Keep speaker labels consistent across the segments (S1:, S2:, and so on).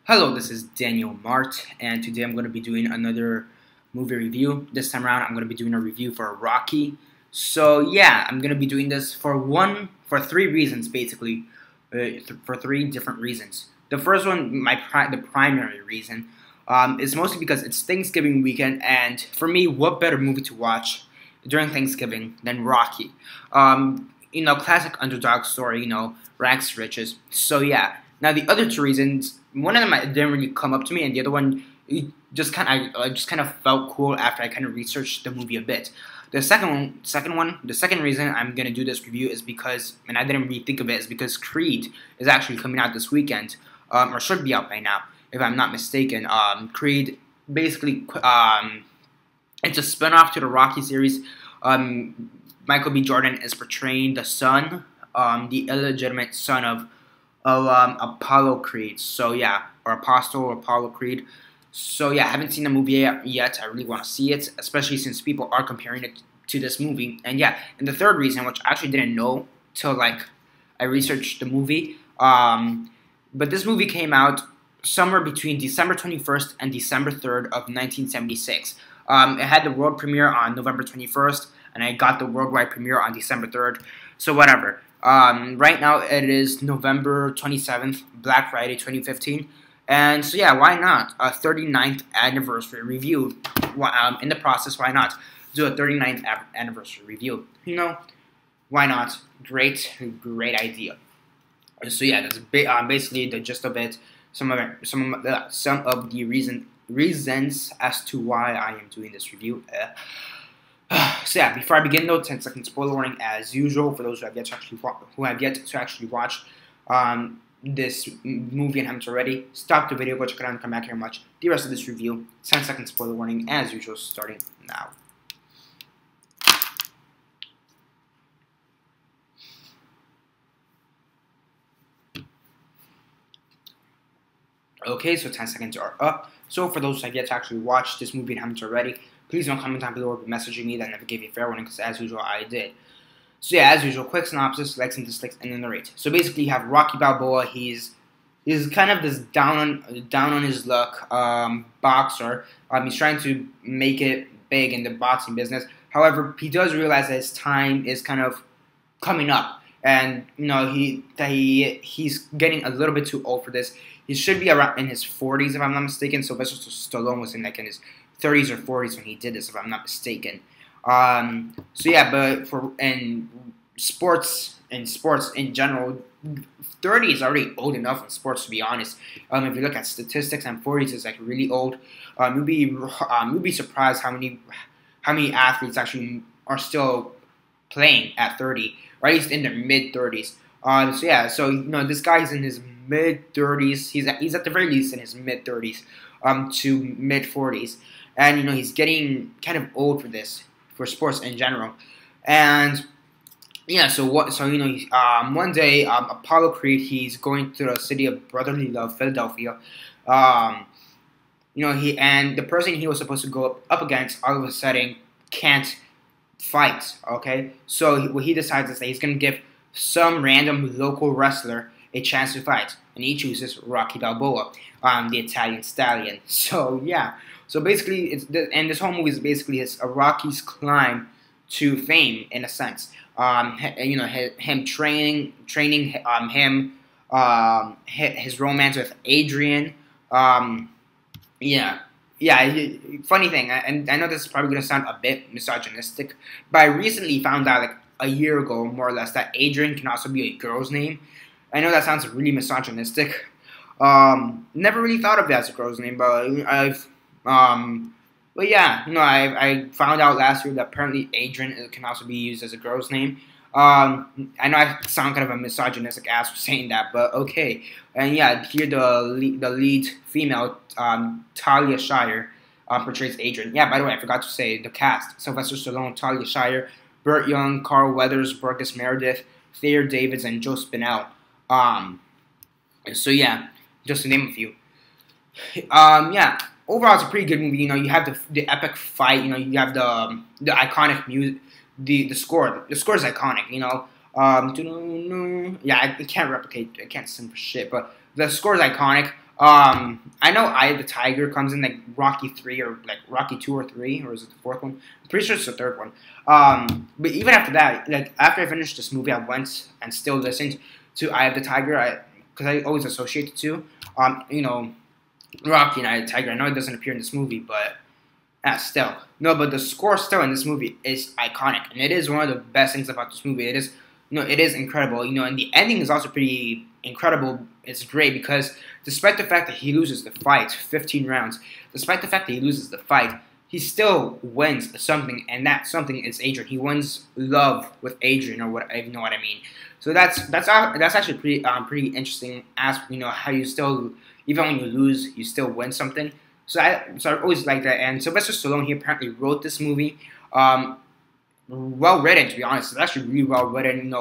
S1: Hello, this is Daniel Mart, and today I'm going to be doing another movie review. This time around, I'm going to be doing a review for Rocky. So yeah, I'm going to be doing this for three reasons, basically, for three different reasons. The first one, the primary reason, is mostly because it's Thanksgiving weekend, and for me, what better movie to watch during Thanksgiving than Rocky? Classic underdog story, rags to riches. So yeah. Now the other two reasons, one of them didn't really come up to me, and the other one it just kind of felt cool after I kind of researched the movie a bit. The second reason I'm gonna do this review is because, and I didn't really think of it, is because Creed is actually coming out this weekend, or should be out by now, if I'm not mistaken. Creed basically, it's a spinoff to the Rocky series. Michael B. Jordan is portraying the son, the illegitimate son of Apollo Creed. So yeah, or Apostle Apollo Creed. So yeah, I haven't seen the movie yet. I really want to see it, especially since people are comparing it to this movie. And yeah, and the third reason, which I actually didn't know till I researched the movie, but this movie came out somewhere between December 21st and December 3rd of 1976. It had the world premiere on November 21st, and I got the worldwide premiere on December 3rd. So whatever. Right now it is November 27th, Black Friday 2015. And so yeah, why not? A 39th anniversary review. In the process, why not do a 39th anniversary review? Why not? Great idea. So yeah, that's basically the gist of it. Some of the reasons as to why I am doing this review. So yeah, before I begin though, 10-second spoiler warning as usual for those who have yet to actually watch this movie and haven't already. Stop the video, go check it out, and come back here and watch the rest of this review. 10-second spoiler warning as usual, starting now. Okay, so 10 seconds are up. So for those who have yet to actually watch this movie and haven't already, please don't comment down below or be messaging me that never gave you a fair warning, because as usual, I did. So yeah, as usual, quick synopsis, likes and dislikes, and then narrate. So basically, you have Rocky Balboa. He's kind of this down on his luck boxer. He's trying to make it big in the boxing business. However, he does realize that his time is kind of coming up, and he's getting a little bit too old for this. He should be around in his 40s, if I'm not mistaken. Sylvester Stallone was in in his 30s or 40s when he did this, if I'm not mistaken. So yeah, but in sports in general, 30 is already old enough in sports, to be honest. If you look at statistics, and 40s is really old. You'll be surprised how many athletes actually are still playing at 30, or at least in their mid 30s. So yeah, so this guy's in his mid 30s. He's at the very least in his mid 30s, to mid 40s, and he's getting kind of old for this, for sports in general. And yeah, so one day, Apollo Creed, he's going to the city of brotherly love, Philadelphia. The person he was supposed to go up against all of a sudden can't fight. Okay, so what he decides is that he's going to give some random local wrestler a chance to fight, and he chooses Rocky Balboa, the Italian stallion. So yeah, so basically, this whole movie is basically Rocky's climb to fame, in a sense. Him training him, his romance with Adrian. Funny thing, and I know this is probably going to sound a bit misogynistic, but I recently found out a year ago, more or less, that Adrian can also be a girl's name. I know that sounds really misogynistic. Never really thought of that as a girl's name, but I found out last year that apparently Adrian can also be used as a girl's name. I know I sound kind of a misogynistic ass for saying that, but okay. And yeah, here the lead female, Talia Shire, portrays Adrian. Yeah, by the way, I forgot to say the cast: Sylvester Stallone, Talia Shire, Burt Young, Carl Weathers, Burgess Meredith, Thayer Davids, and Joe Spinell. So yeah, just to name a few. Yeah. Overall, it's a pretty good movie. You have the epic fight. You have the iconic music. The score. The score is iconic. Yeah, I can't replicate. I can't sing for shit. But the score is iconic. I know Eye of the Tiger comes in like Rocky 3 or like Rocky 2 or 3, or is it the fourth one? I'm pretty sure it's the third one. But even after that, like after I finished this movie, I went and still listened to Eye of the Tiger, because I always associate the two. You know, Rocky and Eye of the Tiger. I know it doesn't appear in this movie, but still. No, but the score still in this movie is iconic, and it is one of the best things about this movie. It is, it is incredible. And the ending is also pretty incredible. It's great because despite the fact that he loses the fight, 15 rounds, despite the fact that he loses the fight, he still wins something, and that something is Adrian. He wins love with Adrian, or what, if you know what I mean. So that's actually pretty interesting. How you still, even when you lose, you still win something. So I always like that. And Sylvester Stallone, he apparently wrote this movie. Well written, to be honest. It's actually really well written.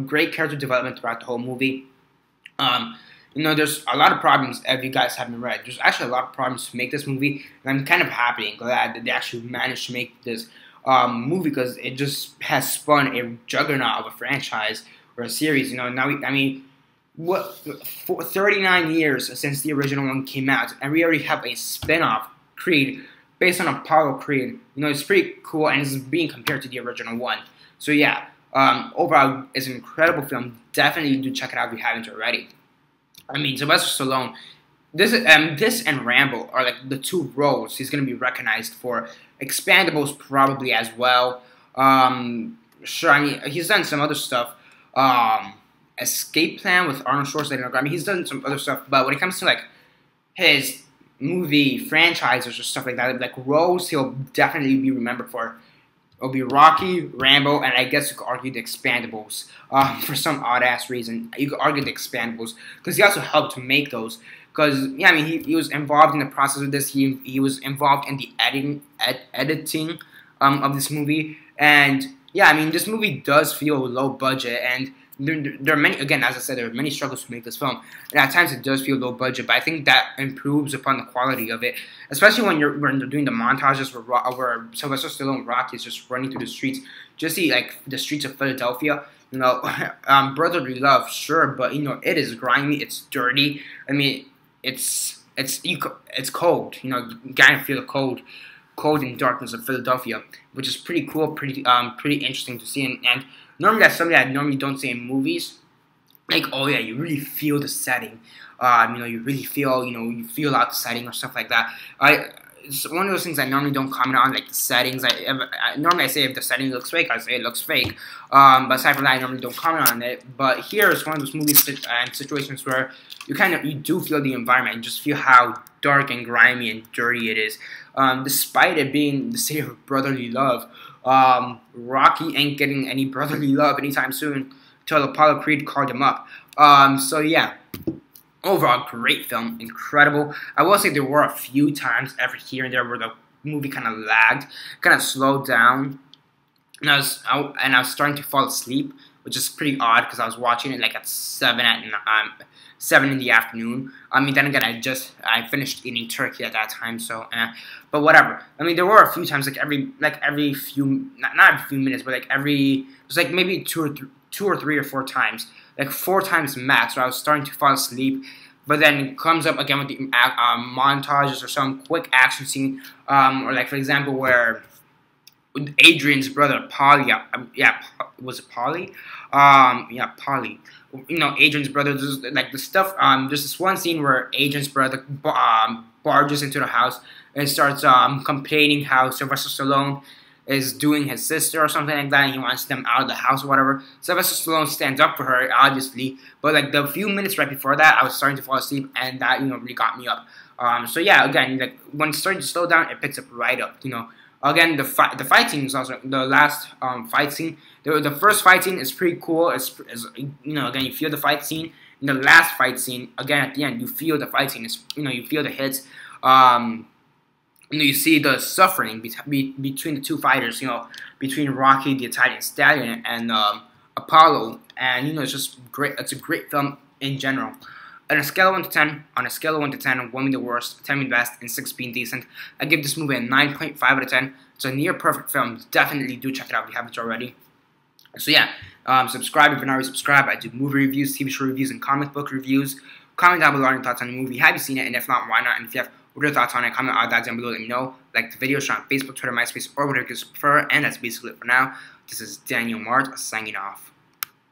S1: Great character development throughout the whole movie. There's a lot of problems if you guys haven't read. There's actually a lot of problems to make this movie, and I'm kind of happy and glad that they actually managed to make this movie, because it just has spun a juggernaut of a franchise or a series. What 39 years since the original one came out, and we already have a spin-off, Creed, based on Apollo Creed. It's pretty cool, and it's being compared to the original one. So yeah, overall, it's an incredible film. Definitely do check it out if you haven't already. Sylvester Stallone, this and Rambo are like the two roles he's going to be recognized for. Expendables probably as well. Sure, he's done some other stuff. Escape Plan with Arnold Schwarzenegger. He's done some other stuff, but when it comes to like his movie franchises or stuff like that, like roles he'll definitely be remembered for, it'll be Rocky, Rambo, and I guess you could argue the Expendables. For some odd ass reason, you could argue the Expendables because he also helped to make those. Because he was involved in the process of this. He was involved in the editing of this movie, and this movie does feel low budget, and there are many, again, as I said, there are many struggles to make this film, and at times it does feel low budget, but I think that improves upon the quality of it, especially when they're doing the montages where Sylvester Stallone and Rocky is just running through the streets, just see like the streets of Philadelphia. Brotherly love, sure, but it is grimy, it's dirty. It's cold. You gotta feel the cold and darkness of Philadelphia, which is pretty cool, pretty interesting to see. And normally that's something I normally don't see in movies. Like, oh yeah, you really feel the setting. You really feel, you feel out the setting or stuff like that. It's one of those things I normally don't comment on, like the settings. Normally I say if the setting looks fake, I say it looks fake. But aside from that, I normally don't comment on it. But here is one of those movies and situations where you do feel the environment and just feel how dark and grimy and dirty it is. Despite it being the city of brotherly love, Rocky ain't getting any brotherly love anytime soon until Apollo Creed called him up. So yeah. Overall, great film, incredible. I will say there were a few times every here and there where the movie kind of lagged, kind of slowed down, and I was starting to fall asleep, which is pretty odd because I was watching it like at 7 in the afternoon. Then again, I finished eating turkey at that time, so but whatever. There were a few times, like every few, not every few minutes, but like it was like maybe two or three or four times. Like 4 times max, where I was starting to fall asleep, but then it comes up again with the montages or some quick action scene, or like for example where Adrian's brother Polly, was it Polly? Polly. Adrian's brother. Like the stuff. There's this one scene where Adrian's brother barges into the house and starts complaining how Sylvester Stallone is doing his sister or something like that, and he wants them out of the house or whatever. Sylvester Stallone stands up for her, obviously, but like the few minutes right before that, I was starting to fall asleep, and that really got me up. So yeah, again, like when it's starting to slow down, it picks up right up. Again, the fight scene is also the last fight scene. The first fight scene is pretty cool. Again, you feel the fight scene. In the last fight scene, again at the end, you feel the fight scene. You feel the hits. You see the suffering between the two fighters, between Rocky, the Italian Stallion, and Apollo, and it's just great. It's a great film in general. On a scale of 1 to 10, 1 being the worst, 10 being the best, and 6 being decent, I give this movie a 9.5 out of 10. It's a near perfect film. Definitely do check it out if you haven't already. So yeah, subscribe if you're not already subscribed. I do movie reviews, TV show reviews, and comic book reviews. Comment down below your thoughts on the movie. Have you seen it? And if not, why not? And if you have, what are your thoughts on it? Comment all that down below. Let me know. Like the video, share on Facebook, Twitter, MySpace, or whatever you prefer. And that's basically it for now. This is Daniel Mart signing off.